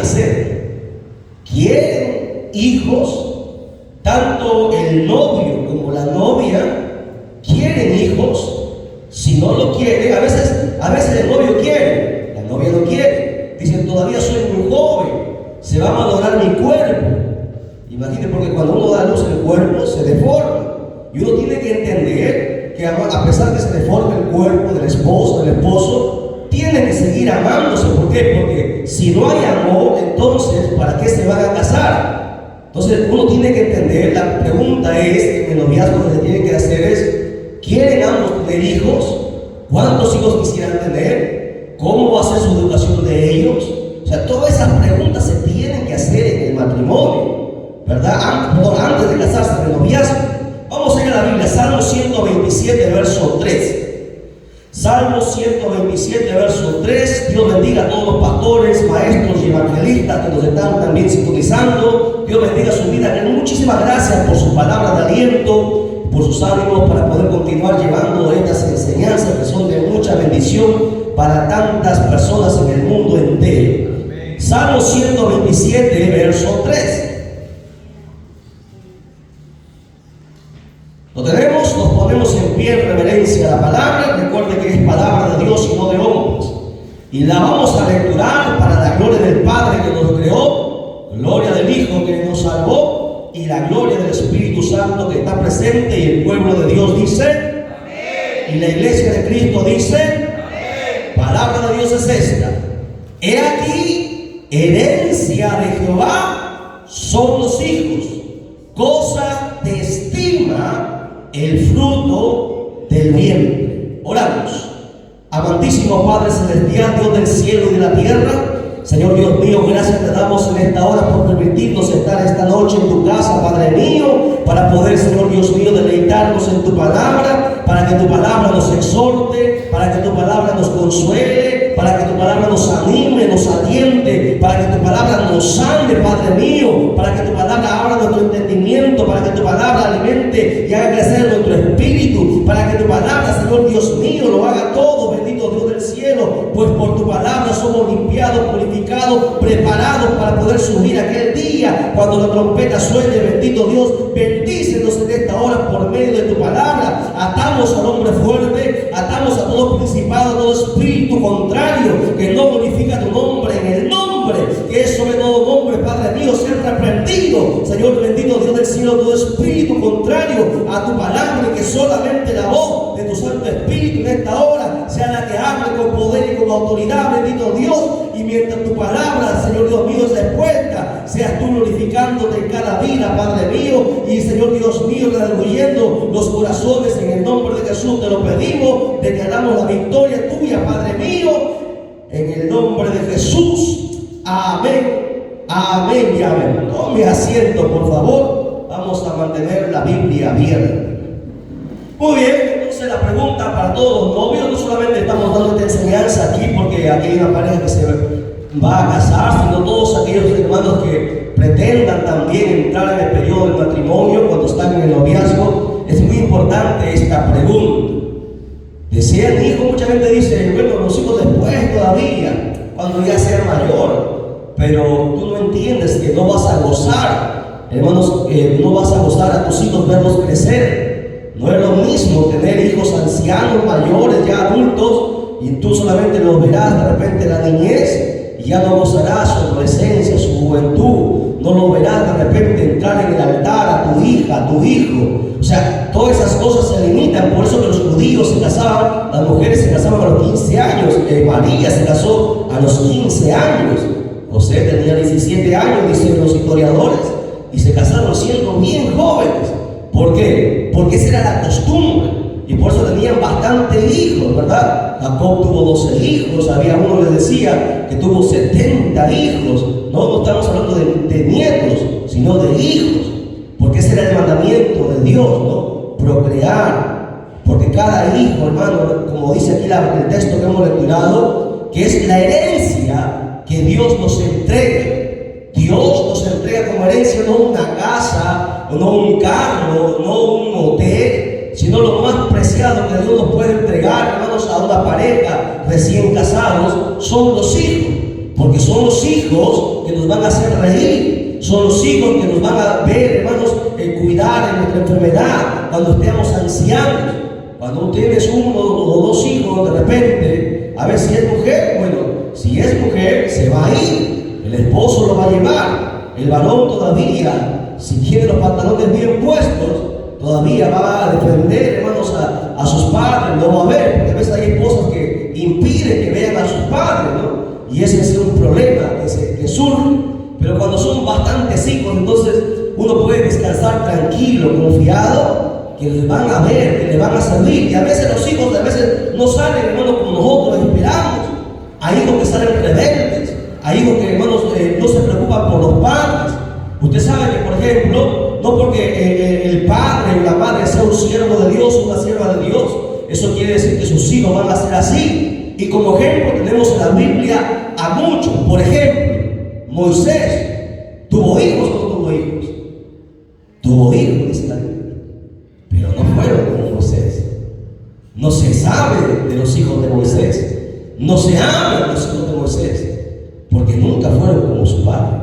hacer. Quieren hijos, tanto el novio como la novia quieren hijos. Si no lo quiere, a veces el novio quiere, la novia no quiere. Dicen, todavía soy muy joven, se va a valorar mi cuerpo. Imagínate, porque cuando uno da a luz el cuerpo se deforma. Y uno tiene que entender que a pesar de que se deforme el cuerpo del esposo, tiene que seguir amándose. ¿Por qué? Porque si no hay amor, entonces, ¿para qué se van a casar? Entonces, uno tiene que entender, la pregunta es, en el noviazgo que se tiene que hacer es, ¿quieren ambos tener hijos? ¿Cuántos hijos quisieran tener? ¿Cómo va a ser su educación de ellos? O sea, todas esas preguntas se tienen que hacer en el matrimonio, ¿verdad? Antes de casarse, en el noviazgo. Vamos a ir a la Biblia, Salmo 127, verso 3. Salmo 127, verso 3. Dios bendiga a todos los pastores, maestros y evangelistas que nos están también sintonizando. Dios bendiga su vida. Muchísimas gracias por sus palabras de aliento, por sus ánimos para poder continuar llevando estas enseñanzas que son de mucha bendición para tantas personas en el mundo entero. Salmo 127, verso 3. Lo tenemos, nos ponemos en pie en reverencia a la palabra. Recuerde que es palabra de Dios y no de hombres. Y la vamos a lecturar para la gloria del Padre que nos creó, gloria del Hijo que nos salvó y la gloria del Espíritu Santo que está presente. Y el pueblo de Dios dice amén. Y la iglesia de Cristo dice amén. Palabra de Dios es esta: he aquí, herencia de Jehová son los hijos, cosa de estima el fruto del vientre. Oramos. Amantísimo Padre celestial, Dios del cielo y de la tierra, Señor Dios mío, gracias te damos en esta hora por permitirnos estar esta noche en tu casa, Padre mío, para poder, Señor Dios mío, deleitarnos en tu palabra, para que tu palabra nos exhorte, para que tu palabra nos consuele, para que tu palabra nos anime, nos aliente, para que tu palabra nos sane, Padre mío, para que tu palabra abra nuestro entendimiento, para que tu palabra alimente y haga crecer nuestro espíritu, para que tu palabra, Señor Dios mío, lo haga todo, bendito Dios del cielo, pues por tu palabra somos limpiados, purificados, preparados para poder subir aquel día cuando la trompeta suene. Bendito Dios, bendícenos en esta hora por medio de tu palabra. Atamos al hombre fuerte, atamos a todo principado, a todo espíritu contrario que no glorifica tu nombre, en el nombre que es sobre todo nombre, Padre mío, sea reprendido, Señor bendito Dios del cielo, todo espíritu contrario a tu palabra, y que solamente la voz de tu Santo Espíritu en esta hora sea la que hable con poder y con autoridad, bendito Dios. Y mientras tu palabra, Señor Dios mío, se expuesta, seas tú glorificándote en cada vida, Padre mío, y Señor Dios mío, redarguyendo los corazones en el nombre de Jesús. Te lo pedimos, declaramos la victoria tuya, Padre mío, en el nombre de Jesús. Amén, amén y amén. Tome asiento, por favor. Vamos a mantener la Biblia abierta. Muy bien, entonces la pregunta para todos los novios, no solamente estamos dando esta enseñanza aquí porque aquí hay una pareja que se va a casar, sino todos aquellos hermanos que pretendan también entrar en el periodo del matrimonio cuando están en el noviazgo. Es muy importante esta pregunta. ¿Desean hijos? Mucha gente dice, bueno, los hijos después todavía, cuando ya sea mayor. Pero tú no entiendes que no vas a gozar, hermanos, no vas a gozar a tus hijos verlos crecer. No es lo mismo tener hijos ancianos, mayores, ya adultos, y tú solamente los verás de repente en la niñez y ya no gozarás su adolescencia, su juventud. No lo verás de repente entrar en el altar a tu hija, a tu hijo. O sea, todas esas cosas se limitan. Por eso que los judíos se casaban, las mujeres se casaban a los 15 años. María se casó a los 15 años. José tenía 17 años, dicen los historiadores, y se casaron siendo bien jóvenes. ¿Por qué? Porque esa era la costumbre. Y por eso tenían bastantes hijos, ¿verdad? Jacob tuvo 12 hijos, había uno que decía que tuvo 70 hijos. No estamos hablando de nietos, sino de hijos. Porque ese era el mandamiento de Dios, ¿no? Procrear. Porque cada hijo, hermano, como dice aquí el texto que hemos lecturado, que es la herencia que Dios nos entrega. Dios nos entrega como herencia no una casa, no un carro, no un hotel, sino lo más preciado que Dios nos puede entregar, hermanos, a una pareja recién casados, son los hijos. Porque son los hijos que nos van a hacer reír. Son los hijos que nos van a ver, hermanos, cuidar en nuestra enfermedad cuando estemos ancianos. Cuando tienes uno o dos hijos, de repente, a ver si es mujer, bueno, si es mujer, se va a ir. El esposo lo va a llevar. El varón todavía, si tiene los pantalones bien puestos, todavía va a defender, hermanos, a sus padres, lo va a ver. Porque a veces hay esposas que impiden que vean a sus padres, ¿no? Y ese es un problema que surge. Pero cuando son bastantes hijos, entonces uno puede descansar tranquilo, confiado, que les van a ver, que les van a servir. Y a veces los hijos, a veces no salen, hermanos, como nosotros esperamos. Hay hijos que salen rebeldes, hay hijos que, hermanos, no se preocupan por los padres. Usted sabe que, por ejemplo, no porque el padre o la madre sea un siervo de Dios o una sierva de Dios, eso quiere decir que sus hijos van a ser así. Y como ejemplo tenemos en la Biblia a muchos. Por ejemplo, Moisés tuvo hijos o no tuvo hijos. Tuvo hijos, dice la Biblia, pero no fueron como Moisés. No se sabe de los hijos de Moisés, no se habla de los hijos de Moisés, porque nunca fueron como su padre.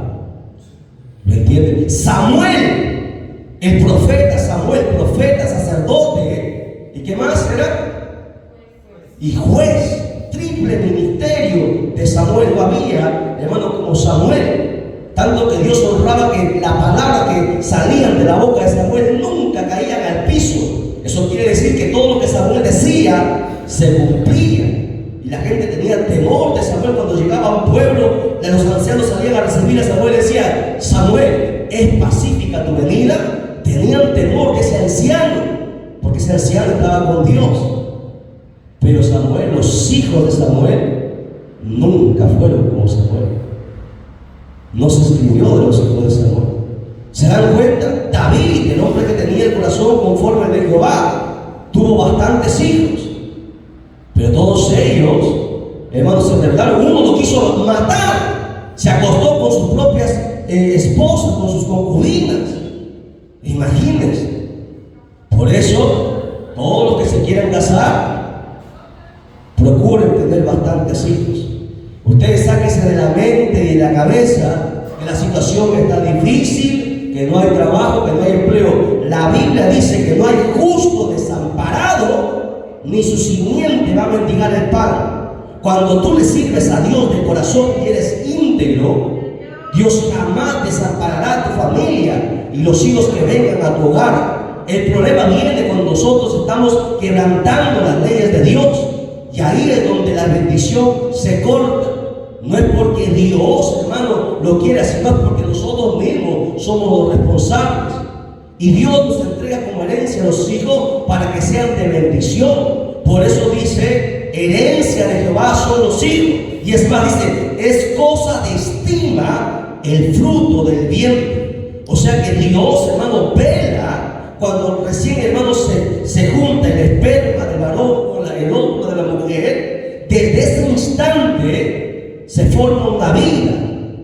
¿Lo entienden? Samuel, el profeta Samuel, profeta, sacerdote, ¿y qué más era? Y juez. Triple ministerio de Samuel no había, hermano, como Samuel. Tanto que Dios honraba que la palabra que salían de la boca de Samuel nunca caían al piso. Eso quiere decir que todo lo que Samuel decía se cumplía. Y la gente tenía temor de Samuel. Cuando llegaba a un pueblo, los ancianos salían a recibir a Samuel y decían: Samuel, ¿es pacífica tu venida? Tenían temor de ese anciano, porque ese anciano estaba con Dios. Pero Samuel, los hijos de Samuel, nunca fueron como Samuel. No se escribió de los hijos de Samuel. ¿Se dan cuenta? David, el hombre que tenía el corazón conforme al de Jehová, tuvo bastantes hijos. Pero todos ellos, hermanos, se rebelaron. Uno lo quiso matar. Se acostó con sus propias esposas, con sus concubinas. Imagínense. Por eso, todos los que se quieran casar, procuren tener bastantes hijos. Ustedes sáquense de la mente y de la cabeza que la situación está difícil, que no hay trabajo, que no hay empleo. La Biblia dice que no hay justo desamparado, ni su simiente va a mendigar el pan. Cuando tú le sirves a Dios de corazón y eres íntegro, Dios jamás desamparará a tu familia y los hijos que vengan a tu hogar. El problema viene cuando nosotros estamos quebrantando las leyes de Dios. Y ahí es donde la bendición se corta. No es porque Dios, hermano, lo quiera, sino es porque nosotros mismos somos los responsables. Y Dios nos entrega como herencia a los hijos para que sean de bendición. Por eso dice: herencia de Jehová son los hijos. Y es más, dice: es cosa de estima el fruto del vientre. O sea que Dios, hermano, vela cuando recién, hermano, se junta el esperma del varón con el óvulo de la mujer. Desde ese instante se forma una vida.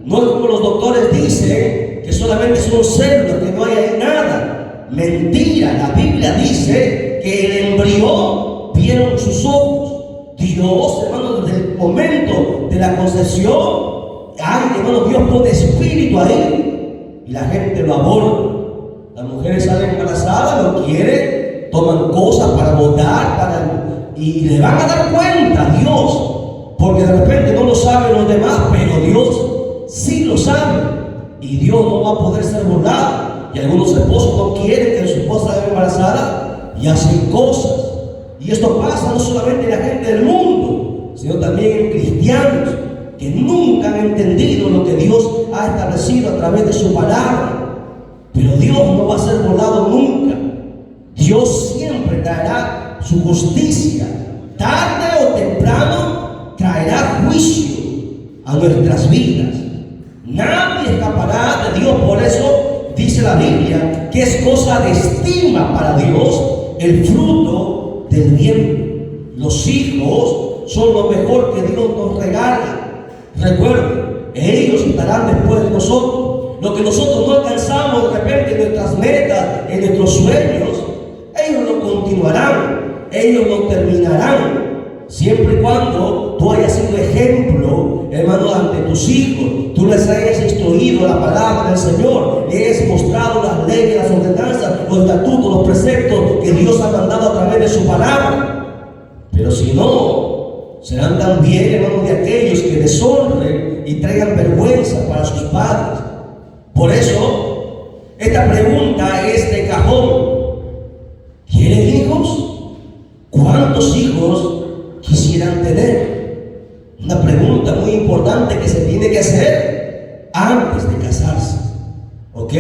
No es como los doctores dicen, que solamente son células, que no hay ahí nada. Mentira. La Biblia dice que el embrión vieron sus ojos. Dios, hermano, desde el momento de la concepción, hermano, Dios pone espíritu ahí y la gente lo aborda. Las mujeres salen embarazadas, lo quieren, toman cosas para votar, y le van a dar cuenta a Dios, porque de repente no lo saben los demás, pero Dios sí lo sabe, y Dios no va a poder ser burlado. Y algunos esposos no quieren que su esposa esté embarazada y hacen cosas. Y esto pasa no solamente en la gente del mundo, sino también en cristianos que nunca han entendido lo que Dios ha establecido a través de su palabra. Pero Dios no va a ser burlado nunca. Dios siempre traerá su justicia. Tarde o temprano traerá juicio a nuestras vidas. Nadie escapará de Dios. Por eso dice la Biblia que es cosa de estima para Dios el fruto del vientre. Los hijos son lo mejor que Dios nos regala. Recuerden, ellos estarán después de nosotros. Lo que nosotros no alcanzamos de repente en nuestras metas, en nuestros sueños, ellos lo continuarán, ellos lo terminarán, siempre y cuando tú hayas sido ejemplo, hermano, ante tus hijos. Tú les hayas instruido la palabra del Señor, le hayas mostrado las leyes, las ordenanzas, los estatutos, los preceptos que Dios ha mandado a través de su palabra. Pero si no, serán también, hermanos, de aquellos que deshonren y traigan vergüenza para sus padres. Por eso, esta pregunta es de cajón. ¿Quieren hijos? ¿Cuántos hijos quisieran tener? Una pregunta muy importante que se tiene que hacer antes de casarse. ¿Ok?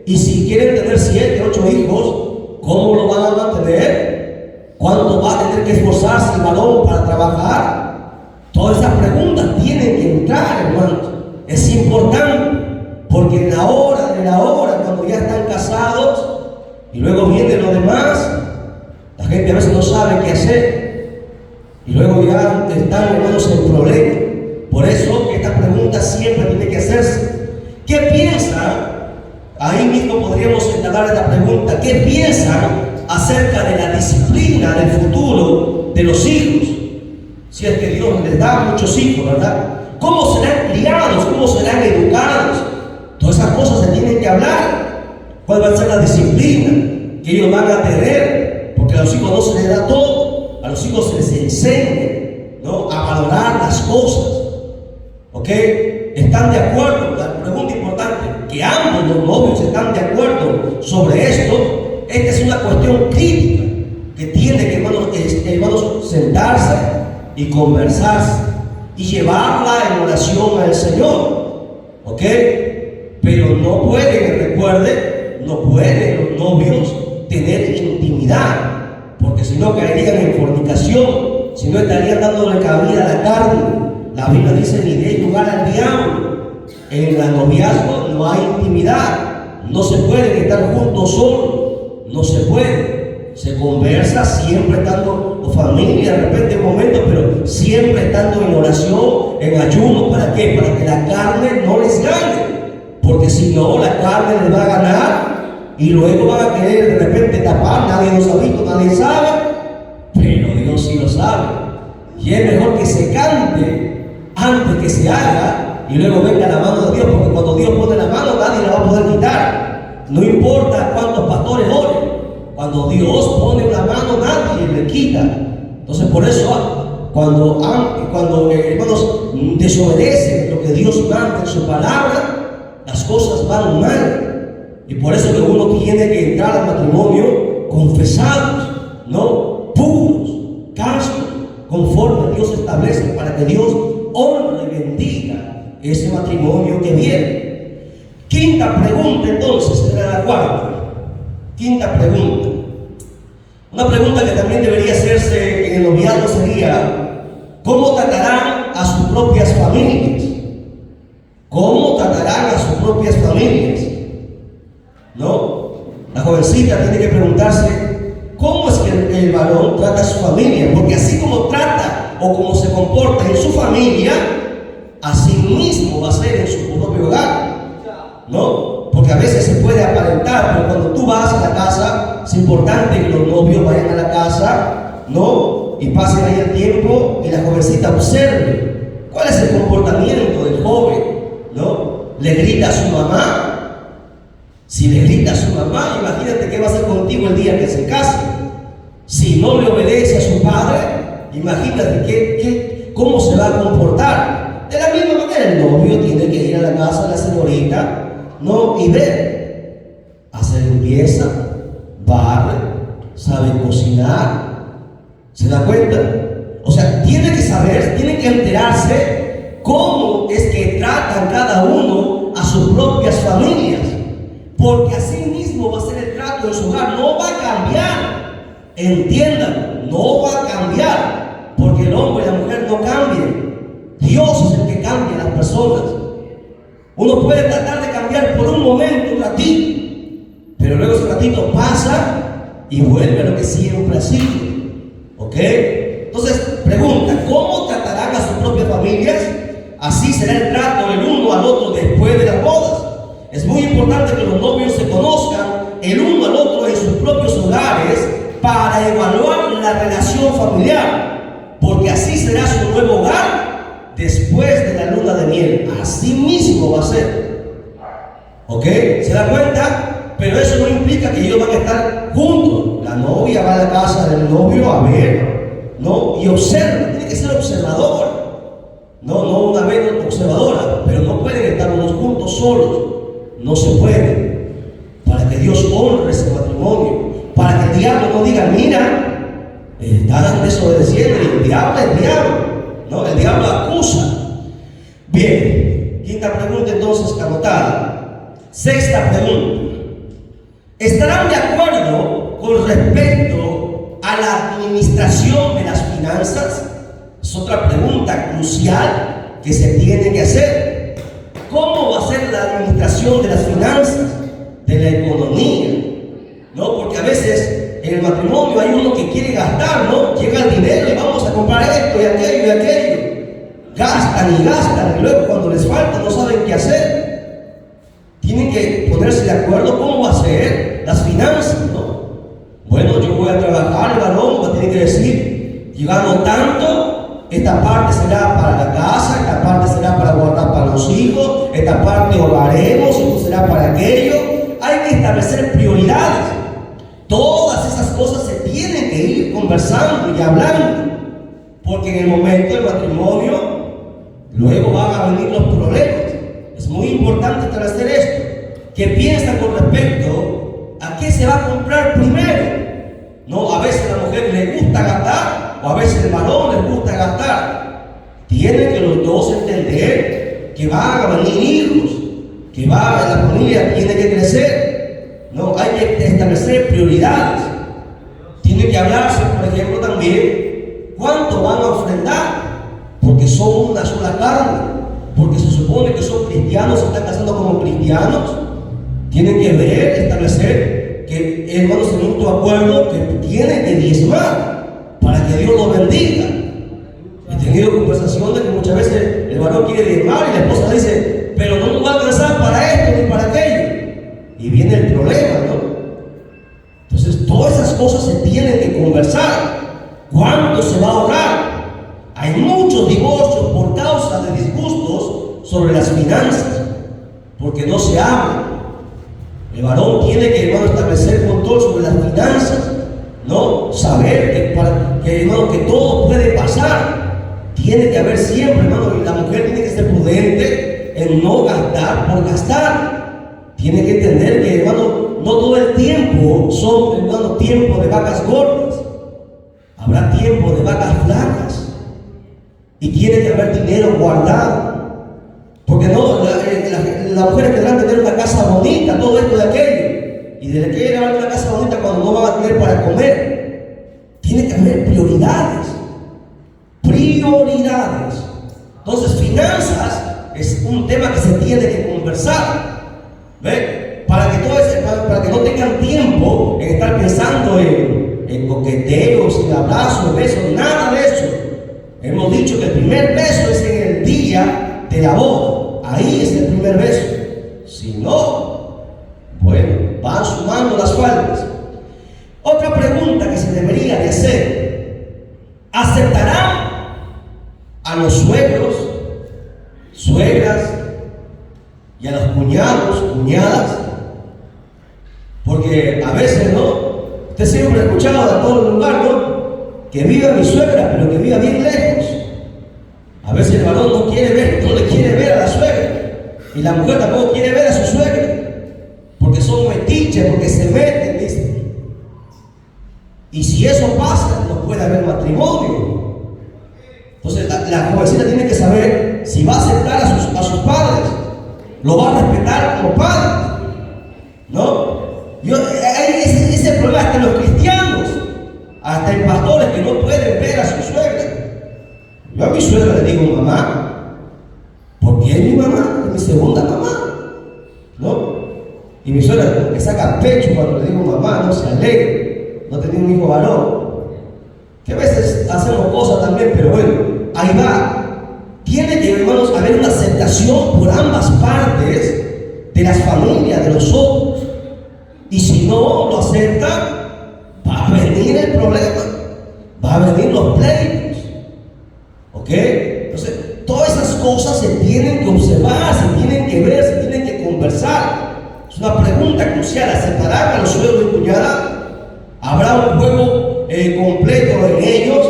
Y si quieren tener 7, 8 hijos, ¿cómo lo van a mantener? ¿Cuánto va a tener que esforzarse el varón para trabajar? Todas esas preguntas tienen que entrar, hermanos. Es importante, porque en la hora de la hora, cuando ya están casados y luego viene lo demás, la gente a veces no sabe qué hacer. Y luego ya están, hermanos, en problemas. Por eso esta pregunta siempre tiene que hacerse. ¿Qué piensan? Ahí mismo podríamos instalar esta pregunta. ¿Qué piensan acerca de la disciplina del futuro de los hijos? Si es que Dios les da muchos hijos, ¿verdad? ¿Cómo serán criados? ¿Cómo serán educados? Todas esas cosas se tienen que hablar. ¿Cuál va a ser la disciplina que ellos van a tener? Porque a los hijos no se les da todo. A los hijos se les enseña, ¿no?, a valorar las cosas. ¿Ok? ¿Están de acuerdo? La pregunta importante, que ambos los novios están de acuerdo sobre esto. Esta es una cuestión crítica que tiene que, hermanos, sentarse y conversarse y llevarla en oración al Señor. ¿Ok? Pero no pueden, recuerden, no pueden los novios tener intimidad, porque si no caerían en fornicación, si no estarían dándole cabida a la carne. La Biblia dice: ni deis lugar al diablo. En el noviazgo no hay intimidad, no se pueden estar juntos solos, no se puede. Se conversa siempre estando con familia, de repente en momentos, pero siempre estando en oración, en ayuno. ¿Para qué? Para que la carne no les gane, porque si no, la carne les va a ganar. Y luego van a querer de repente tapar. Nadie los ha visto, nadie sabe, pero Dios sí lo sabe. Y es mejor que se cante antes que se haga y luego venga la mano de Dios, porque cuando Dios pone la mano, nadie la va a poder quitar. No importa cuántos pastores oren, cuando Dios pone la mano, nadie le quita. Entonces, por eso, cuando hermanos desobedecen lo que Dios manda en su palabra, las cosas van mal. Y por eso que uno tiene que entrar al matrimonio confesados, ¿no?, puros, castos, conforme Dios establece, para que Dios honre y bendiga ese matrimonio que viene. Quinta pregunta, entonces, era la cuarta. Quinta pregunta. Una pregunta que también debería hacerse en el noviazgo sería: ¿cómo tratarán a sus propias familias? ¿Cómo tratarán a sus propias familias? ¿No? La jovencita tiene que preguntarse: ¿cómo es que el varón trata a su familia? Porque así como trata o como se comporta en su familia, así mismo va a ser en su propio hogar, ¿no? Porque a veces se puede aparentar, pero cuando tú vas a la casa, es importante que los novios vayan a la casa, ¿no?, y pasen ahí el tiempo y la jovencita observe cuál es el comportamiento del joven, ¿no? ¿Le grita a su mamá? Si le grita a su mamá, imagínate qué va a hacer contigo el día que se case. Si no le obedece a su padre, imagínate cómo se va a comportar. De la misma manera, el novio tiene que ir a la casa de la señorita, ¿no?, y ver, hacer limpieza, barre, sabe cocinar. ¿Se da cuenta? O sea, tiene que saber, tiene que enterarse cómo es que tratan cada uno a sus propias familias. Porque así mismo va a ser el trato en su hogar, no va a cambiar. Entiendan, no va a cambiar, porque el hombre y la mujer no cambian. Dios es el que cambia a las personas. Uno puede tratar de cambiar por un momento, un ratito, pero luego ese ratito pasa y vuelve a lo que siempre ha sido. ¿Ok? Entonces, pregunta: ¿cómo tratarán a sus propias familias? Así será el trato del uno al otro después de las bodas. Es muy importante que los novios se conozcan el uno al otro en sus propios hogares para evaluar la relación familiar. ¿Por porque así será su nuevo hogar después de la luna de miel. Así mismo va a ser. ¿Ok? ¿Se da cuenta? Pero eso no implica que ellos van a estar juntos. La novia va a la casa del novio a ver, ¿no? Y observa, tiene que ser observadora. No una vez observadora, pero no pueden estar unos juntos solos. No se puede. Para que Dios honre ese matrimonio. Para que el diablo no diga, mira, están desobedeciendo. Y el diablo es diablo, ¿no? El diablo acusa. Bien, quinta pregunta entonces anotada. Sexta pregunta. ¿Estarán de acuerdo con respecto a la administración de las finanzas? Es otra pregunta crucial que se tiene que hacer. ¿Cómo va a ser la administración de las finanzas, de la economía? ¿No? Porque a veces en el matrimonio hay uno que quiere gastar, ¿no? Llega el dinero y vamos a comprar esto y aquello y aquello. Gastan y luego cuando les falta no saben qué hacer. Tienen que ponerse de acuerdo cómo va a ser las finanzas, ¿no? Bueno, yo voy a trabajar, el varón va a tener que decir, yo gano tanto. Esta parte será para la casa, esta parte será para guardar para los hijos, esta parte oraremos, esto será para aquello. Hay que establecer prioridades. Todas esas cosas se tienen que ir conversando y hablando, porque en el momento del matrimonio luego van a venir los problemas. Es muy importante establecer esto. ¿Qué piensan con respecto a qué se va a comprar primero? No, a veces a la mujer le gusta gastar, o a veces el varón le gusta gastar. Tienen que los dos entender que van a venir hijos, que la familia tiene que crecer. No, hay que establecer prioridades. Tiene que hablarse, por ejemplo, también cuánto van a ofrendar, porque son una sola carne, porque se supone que son cristianos, se están casando como cristianos. Tienen que ver, establecer que hermanos en mutuo acuerdo que tienen que diezmar para que Dios los bendiga. He tenido conversaciones que muchas veces el varón quiere diezmar y la esposa dice, pero no nos va a alcanzar para esto ni para aquello. Y viene el problema, ¿no? Entonces todas esas cosas se tienen que conversar. ¿Cuánto se va a ahorrar? Hay muchos divorcios por causa de disgustos sobre las finanzas, porque no se habla. El varón tiene que, hermano, establecer control sobre las finanzas, ¿no? Saber hermano, que todo puede pasar. Tiene que haber siempre, hermano, y la mujer tiene que ser prudente en no gastar por gastar. Tiene que entender que, hermano, no todo el tiempo son, hermano, tiempo de vacas gordas. Habrá tiempo de vacas flacas. Y tiene que haber dinero guardado. Porque no, las mujeres tendrán que tener una casa bonita, todo esto de aquello. Y de qué llevar una casa bonita cuando no van a tener para comer. Tiene que haber prioridades. Prioridades. Entonces, finanzas es un tema que se tiene que conversar. ¿Ve? Para que no tengan tiempo en estar pensando en coqueteos, en abrazos, besos, nada de eso. Hemos dicho que el primer beso es en el día de la boda. Ahí es el primer beso. Si no, bueno, van sumando las faltas. Otra pregunta que se debería de hacer: ¿aceptarán a los suegros, suegras y a los cuñados, cuñadas? Porque a veces, ¿no? Usted siempre ha escuchado de todo el lugar, ¿no? Que viva mi suegra, pero que viva bien lejos. A veces el varón no le quiere ver a la suegra, y la mujer tampoco quiere ver a su suegra, porque son metiches, porque se meten, dice. Y si eso pasa, no puede haber matrimonio. Entonces la jovencita tiene que saber si va a aceptar a sus padres, lo va a respetar como padres, ¿no? Ese problema hasta los cristianos, hasta en pastores que no pueden ver a su suegra. Yo a mi suegra le digo mamá, porque es mi mamá, es mi segunda mamá, ¿no? Y mi suegra me saca pecho cuando le digo mamá, no se alegra, no tenía un hijo varón. Que a veces hacemos cosas también, pero bueno, ahí va. Tiene que, hermanos, haber una aceptación por ambas partes de las familias, de los otros. Y si no lo aceptan, va a venir el problema, va a venir los pleitos. ¿Ok? Entonces, todas esas cosas se tienen que observar, se tienen que ver, se tienen que conversar. Es una pregunta crucial. ¿A separar a los suegros y cuñada? ¿Habrá un juego completo en ellos?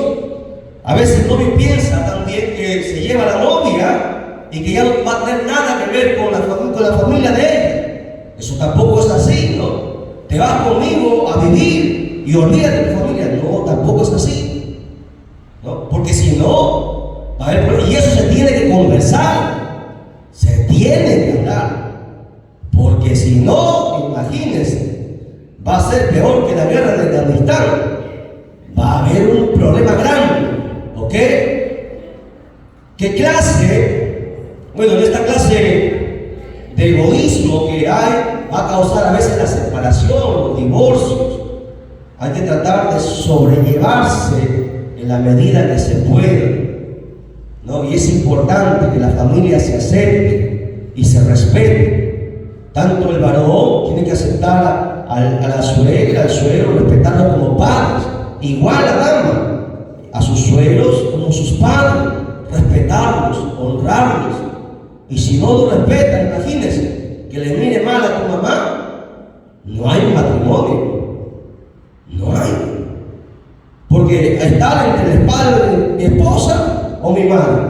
A veces el novio piensa también que se lleva a la novia y que ya no va a tener nada que ver con la familia de ella. Eso tampoco es así, ¿no? Te vas conmigo a vivir y olvídate de tu familia. No, tampoco es así, ¿no? Porque si no, va a haber problemas. Y eso se tiene que conversar, se tiene que hablar. Porque si no, imagínense, va a ser peor que la guerra de Afganistán. Va a haber un problema grande, ¿ok? ¿Qué clase? Bueno, en esta clase de egoísmo que hay, va a causar a veces la separación, los divorcios. Hay que tratar de sobrellevarse en la medida que se puede, ¿no? Y es importante que la familia se acepte y se respete. Tanto el varón tiene que aceptar a la suegra, al suegro, respetarlo como padres. Igual la dama, a sus suegros como sus padres, respetarlos, honrarlos. Y si no lo respetan, imagínense, que le mire mal a tu mamá, no hay un matrimonio. No hay. Porque estar entre el padre de mi esposa o mi madre,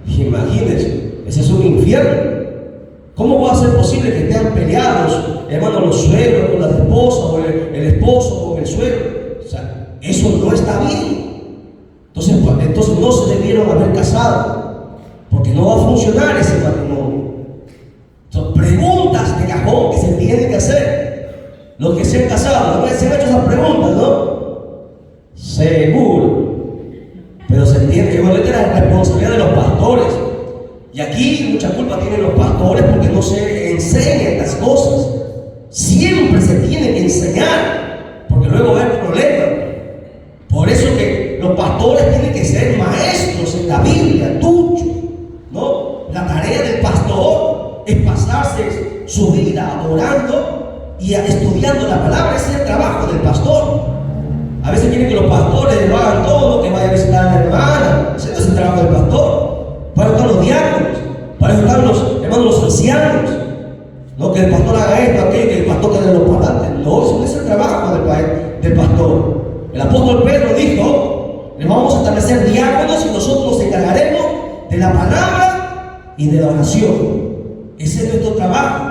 imagínense, ese es un infierno. ¿Cómo va a ser posible que estén peleados, hermano, los suegros con las esposas o el esposo con el suegro? O sea, eso no está bien. Entonces no se debieron haber casado, porque no va a funcionar ese matrimonio. Son preguntas de cajón que se tienen que hacer. Los que se han casado, ¿no? Se han hecho esas preguntas, ¿no? Seguro. Pero se entiende que, bueno, esta es la responsabilidad de los pastores. Y aquí mucha culpa tienen los pastores porque no se enseñan estas cosas. Siempre se tiene que enseñar, porque luego va a haber problemas. Por eso que los pastores tienen que ser maestros en la Biblia, duchos, ¿no? La tarea del pastor es pasarse su vida orando y estudiando la palabra. Ese es el trabajo del pastor. A veces quieren que los pastores lo hagan todo, que vaya a visitar a la hermana. Ese no es el trabajo del pastor. Para eso están los diáconos, para eso están los hermanos, los ancianos. No que el pastor haga esto, aquello, que el pastor tenga los parlantes. No, eso no es el trabajo del pastor. El apóstol Pedro dijo: le vamos a establecer diáconos y nosotros nos encargaremos de la palabra y de la oración. Ese es nuestro trabajo,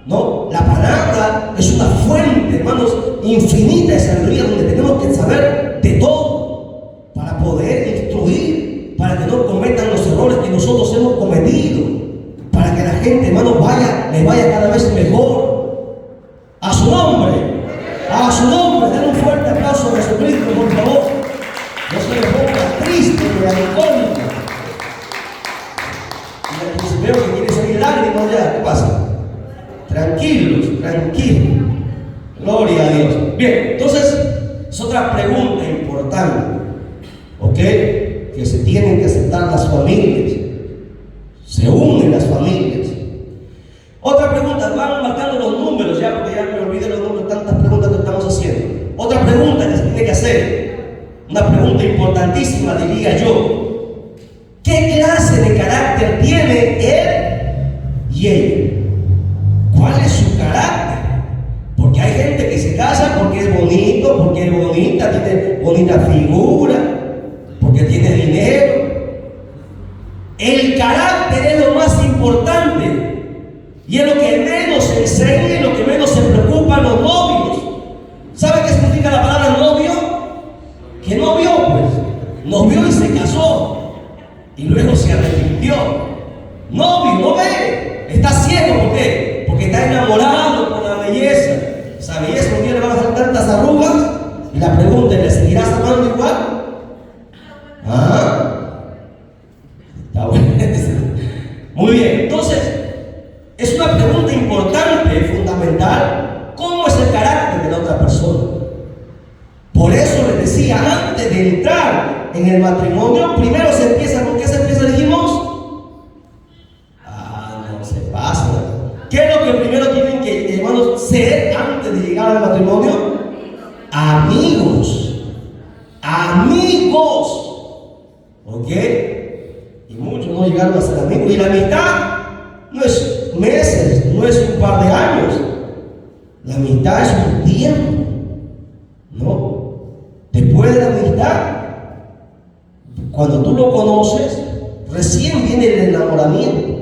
¿no? La palabra es una fuente, hermanos, infinita de sabiduría, donde tenemos que saber de todo para poder instruir, para que no cometan los errores que nosotros hemos cometido, para que la gente, hermanos, les vaya cada vez mejor. A su nombre, den un fuerte aplauso a Jesucristo, por favor. No se le ponga triste ni melancólico. Y veo que quiere salir lágrimas ya. ¿Qué pasa? Tranquilos. Gloria a Dios. Bien, entonces es otra pregunta importante, ¿ok? Que se tienen que aceptar las familias. Se unen las familias. Otra pregunta, van marcando los números ya, porque ya me olvidé los números, tantas preguntas que estamos haciendo. Otra pregunta que se tiene que hacer, una pregunta importantísima, diría yo: ¿qué clase de carácter tiene él y ella? ¿Cuál es su carácter? Porque hay gente que se casa porque es bonito, porque es bonita, tiene bonita figura, porque tiene dinero. El carácter es lo más importante. Y es lo que menos se enseña y lo que menos se preocupan los novios. ¿Sabe qué significa la palabra novio? Que no vio, pues. No vio y se casó. Y luego se arrepintió. Novio, no ve. Está ciego, ¿por qué? Porque está enamorado con la belleza. Esa belleza un día le van a hacer tantas arrugas. Y la pregunta es: ¿le seguirás amando igual? Está bueno. Muy bien, entonces es una pregunta importante, fundamental. ¿Cómo es el carácter de la otra persona? Por eso les decía, antes de entrar en el matrimonio, primero se empieza, ¿con qué se empieza? Dijimos, no se pasa. ¿Qué es lo que primero tienen que, hermanos, ser antes de llegar al matrimonio? Amigos. ¿Ok? llegaron a ser amigos. Y la amistad no es meses, no es un par de años. La amistad es un tiempo, ¿no? Después de la amistad, cuando tú lo conoces, recién viene el enamoramiento,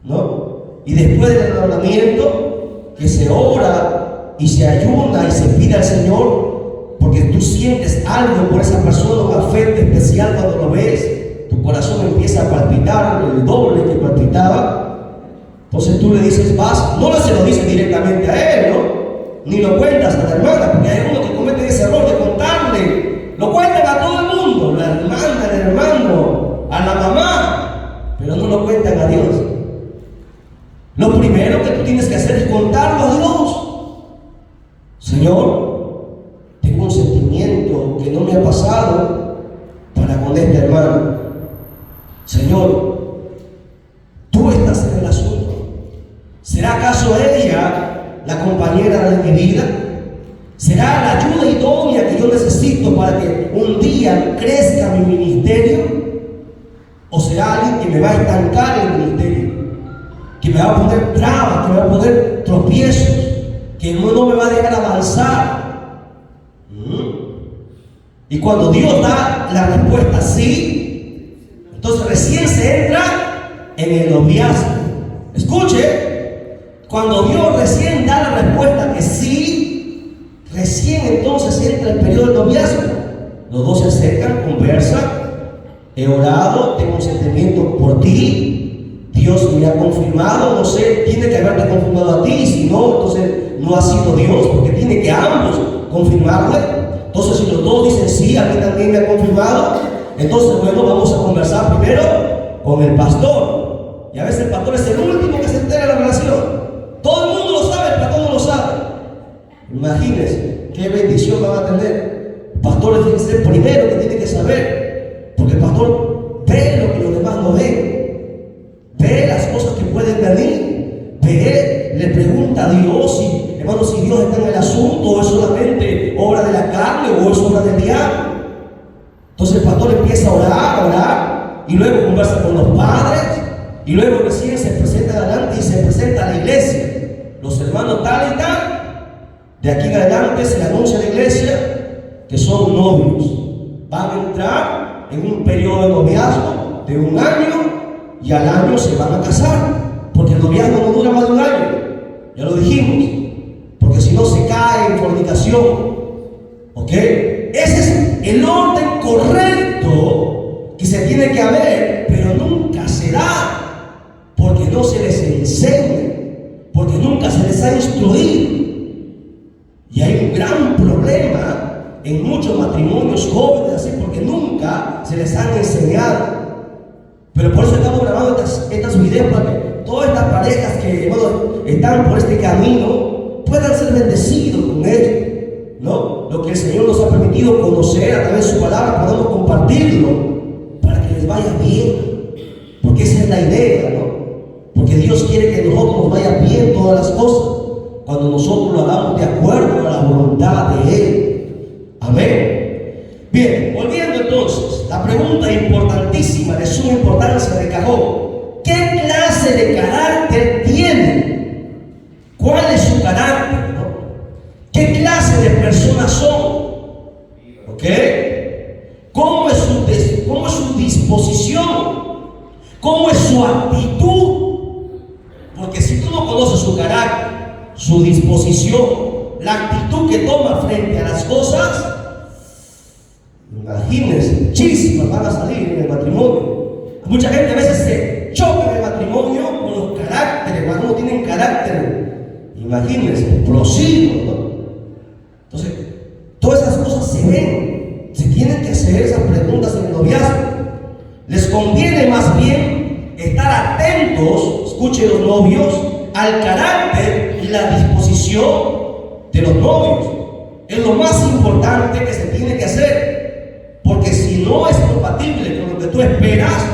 ¿no? Y después del enamoramiento, que se ora y se ayuna y se pide al Señor, porque tú sientes algo por esa persona, un afecto especial cuando lo ves, tu corazón empieza a palpitar el doble que palpitaba. Entonces tú le dices, vas, no se lo dices directamente a él, ¿no? Ni lo cuentas a la hermana, porque hay algunos que cometen ese error de contarle, lo cuentan a todo el mundo, la hermana, el hermano, a la mamá, pero no lo cuentan a Dios. Lo primero que tú tienes que hacer es contarlo a Dios. Señor, tengo un sentimiento que no me ha pasado para con esta hermana. Señor, tú estás en el asunto. ¿Será acaso ella la compañera de mi vida? ¿Será la ayuda idónea que yo necesito para que un día crezca mi ministerio? ¿O será alguien que me va a estancar en el ministerio? Que me va a poner trabas, que me va a poner tropiezos, que no me va a dejar avanzar. Y cuando Dios da la respuesta sí, entonces recién se entra en el noviazgo. Escuche, cuando Dios recién da la respuesta que sí, recién entonces entra el periodo del noviazgo. Los dos se acercan, conversan. He orado, tengo un sentimiento por ti. Dios me ha confirmado, no sé, tiene que haberte confirmado a ti. Si no, entonces no ha sido Dios, porque tiene que ambos confirmarle. Entonces, si los dos dicen sí, a mí también me ha confirmado, entonces, bueno, vamos a conversar primero con el pastor. Y a veces el pastor es el último que se entera de la relación. Todo el mundo lo sabe, el pastor no lo sabe. Imagínense qué bendición van a tener. El pastor tiene que ser el primero que tiene que saber, porque el pastor ve lo que los demás no ven, ve las cosas que pueden venir, ve, le pregunta a Dios si, hermano, si Dios está en el asunto, o es solamente obra de la carne, o es obra del diablo. Entonces el pastor empieza a orar, y luego conversa con los padres, y luego recién se presenta adelante y se presenta a la iglesia. Los hermanos tal y tal, de aquí en adelante se le anuncia a la iglesia que son novios. Van a entrar en un periodo de noviazgo de 1 año, y al año se van a casar, porque el noviazgo no dura más de 1 año, ya lo dijimos, porque si no se cae en fornicación. ¿Ok? Ese es el orden correcto que se tiene que haber, pero nunca se da, porque no se les enseña, porque nunca se les ha instruido. Y hay un gran problema en muchos matrimonios jóvenes así, porque nunca se les han enseñado. Pero por eso estamos grabando estos videos, para que todas estas parejas que, bueno, están por este camino puedan ser bendecidos con ellos, ¿no? Lo que el Señor nos ha permitido conocer a través de su palabra, podemos compartirlo para que les vaya bien, porque esa es la idea, ¿no? Porque Dios quiere que nosotros nos vaya bien todas las cosas, cuando nosotros lo hagamos de acuerdo a la voluntad de Él. Amén. Bien, volviendo entonces, la pregunta importantísima, de suma importancia de cajón: ¿qué clase de carácter tiene? ¿Cuál es su carácter? ¿No? ¿Qué clase de personas son? ¿Ok? ¿Cómo es su disposición? ¿Cómo es su actitud? Porque si tú no conoces su carácter, su disposición, la actitud que toma frente a las cosas, imagínense, chispas van a salir en el matrimonio. Mucha gente a veces se choca en el matrimonio con los caracteres, cuando no tienen carácter, imagínense, explosivos, ¿no? Entonces, todas esas cosas se ven, se tienen que hacer esas preguntas en el noviazgo. Les conviene más bien estar atentos, escuchen los novios, al carácter y la disposición de los novios. Es lo más importante que se tiene que hacer, porque si no es compatible con lo que tú esperas,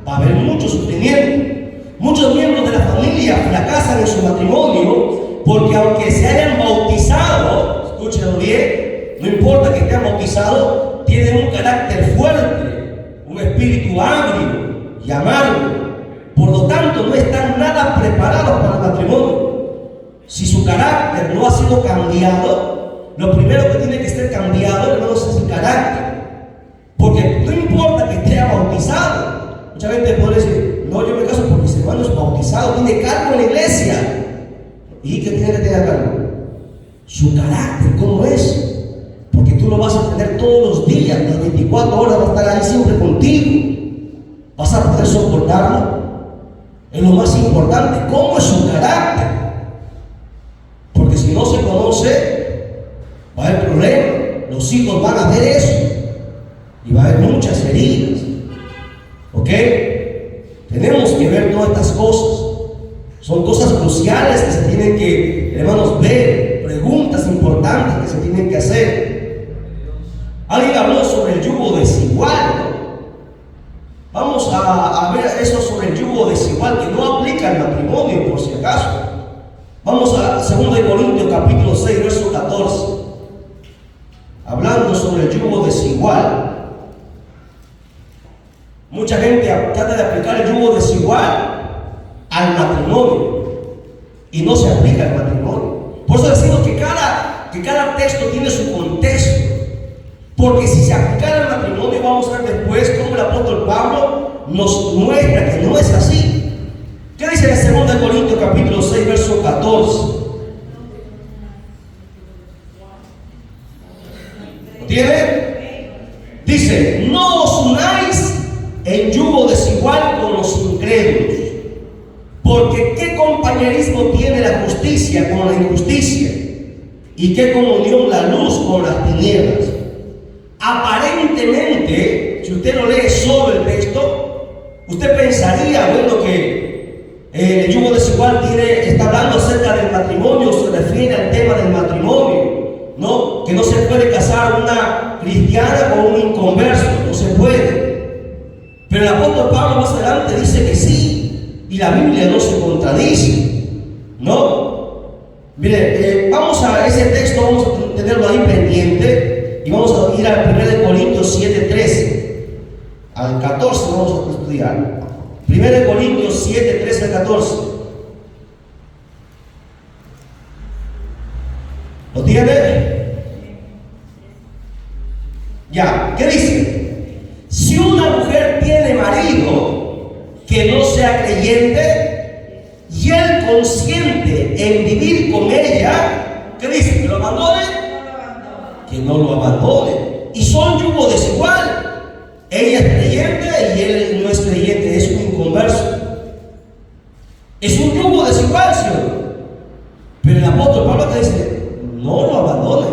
va a haber mucho sufrimiento. Muchos miembros de la familia fracasan en su matrimonio porque, aunque se hayan bautizado, escúchenlo bien, no importa que estén bautizados, tienen un carácter fuerte, un espíritu agrio, y amargo. Por lo tanto, no están nada preparados para el matrimonio. Si su carácter no ha sido cambiado, lo primero que tiene que ser cambiado, hermanos, es el carácter. Porque no importa que esté bautizado. Mucha gente puede decir, no, yo me caso porque mis hermanos es bautizado, tiene cargo en la iglesia. ¿Y qué tiene que tener cargo? Su carácter, ¿cómo es? Porque tú lo vas a tener todos los días, las 24 horas va a estar ahí siempre contigo. Vas a poder soportarlo. Es lo más importante, ¿cómo es su carácter? Porque si no se conoce, va a haber problema. Los hijos van a ver eso y va a haber muchas heridas. ¿Ok? Tenemos que ver todas estas cosas. Son cosas cruciales que se tienen que, hermanos, ver. Preguntas importantes que se tienen que hacer. Alguien habló sobre el yugo desigual, ¿no? Vamos a ver eso sobre el yugo desigual, que no aplica al matrimonio, por si acaso. Vamos a 2 Corintios capítulo 6, verso 14. Hablando sobre el yugo desigual. Mucha gente trata de aplicar el yugo desigual al matrimonio y no se aplica al matrimonio. Por eso decimos que cada texto tiene su contexto. Porque si se aplicara al matrimonio, vamos a ver después cómo el apóstol Pablo nos muestra que no es así. ¿Qué dice en 2 Corintios capítulo 6, verso 14? ¿Lo tiene? Dice, no os unáis en yugo desigual con los incrédulos, porque ¿qué compañerismo tiene la justicia con la injusticia? ¿Y qué comunión la luz con las tinieblas? Aparentemente, si usted no lee solo el texto, usted pensaría, bueno, que el yugo desigual está hablando acerca del matrimonio, se refiere al tema del matrimonio, ¿no? Que no se puede casar una cristiana con un inconverso, no se puede. Pero el apóstol Pablo más adelante dice que sí, y la Biblia no se contradice, ¿no? Mire, vamos a ese texto, vamos a tenerlo ahí pendiente. Y vamos a ir al 1 Corintios 7, 13 al 14, vamos a estudiar. 1 Corintios 7, 13 al 14. ¿Lo tiene? Ya, ¿qué dice? Si una mujer tiene marido que no sea creyente y él consiente en vivir con ella, ¿qué dice? ¿Que lo abandone? Que no lo abandone. Y son yugo desigual. Ella es creyente y él no es creyente, es un inconverso. Es un yugo desigual, Señor. Pero el apóstol Pablo te dice, no lo abandone.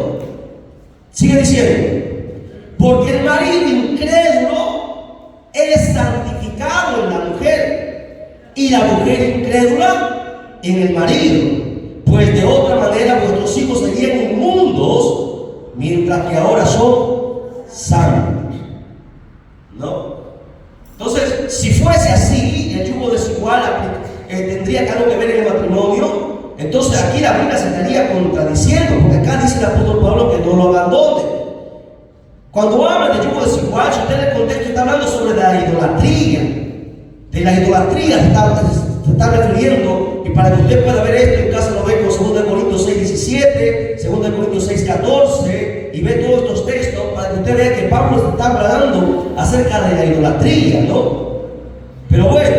Sigue diciendo, porque el marido incrédulo es santificado en la mujer y la mujer incrédula en el marido. Pues de otra manera vuestros hijos serían inmundos, mientras que ahora son santos. ¿No? Entonces, si fuese así, el yugo desigual tendría que algo que ver en el matrimonio. Entonces aquí la Biblia se estaría contradiciendo, porque acá dice el apóstol Pablo que no lo abandone. Cuando habla de yugo desigual, si usted en el contexto está hablando sobre la idolatría, de la idolatría se está refiriendo, y para que usted pueda ver esto, en casa lo ve con 2 Corintios 6, 17, 2 Corintios 6, 14, y ve todos estos textos, para que usted vea que Pablo está hablando acerca de la idolatría, ¿no? Pero bueno,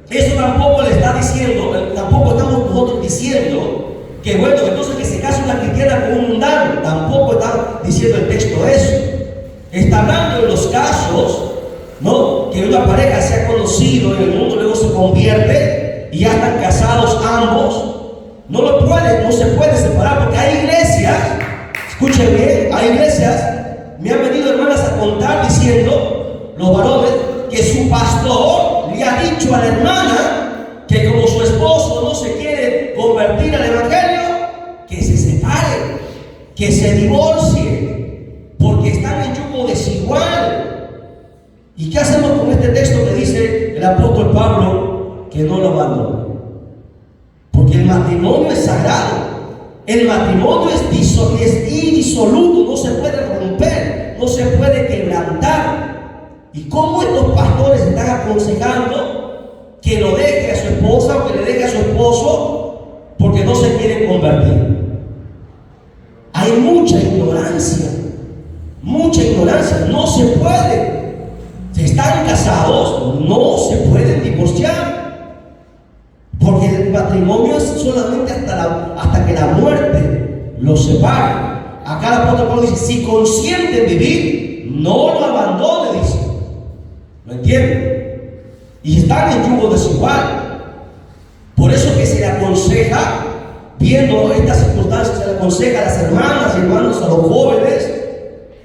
eso tampoco le está diciendo, tampoco estamos nosotros diciendo que bueno, entonces que se case una cristiana con un mundano, tampoco está diciendo el texto eso. Está hablando en los casos, ¿no? Que una pareja se ha conocido en el mundo, luego se convierte y ya están casados ambos. No se puede separar, porque hay iglesias, escuchen bien, hay iglesias, me han venido hermanas a contar diciendo, los varones, que su pastor le ha dicho a la hermana que como su esposo no se quiere convertir al evangelio, que se separe, que se divorcie, porque están en yugo desigual. ¿Y qué hacemos con este texto que dice el apóstol Pablo? Que no lo abandone. Porque el matrimonio es sagrado. El matrimonio es indisoluto, no se puede romper, no se puede quebrantar. ¿Y cómo estos pastores están aconsejando que lo deje a su esposa o que le deje a su esposo porque no se quieren convertir? Hay mucha ignorancia, no se puede. Si están casados, no se pueden divorciar, porque el matrimonio es solamente hasta que la muerte los separe. Acá el apóstol Pablo dice: si consienten vivir, no lo abandone, dice. ¿Lo entienden? Y están en yugo desigual. Por eso que se le aconseja, viendo estas circunstancias, se le aconseja a las hermanas y hermanos, a los jóvenes,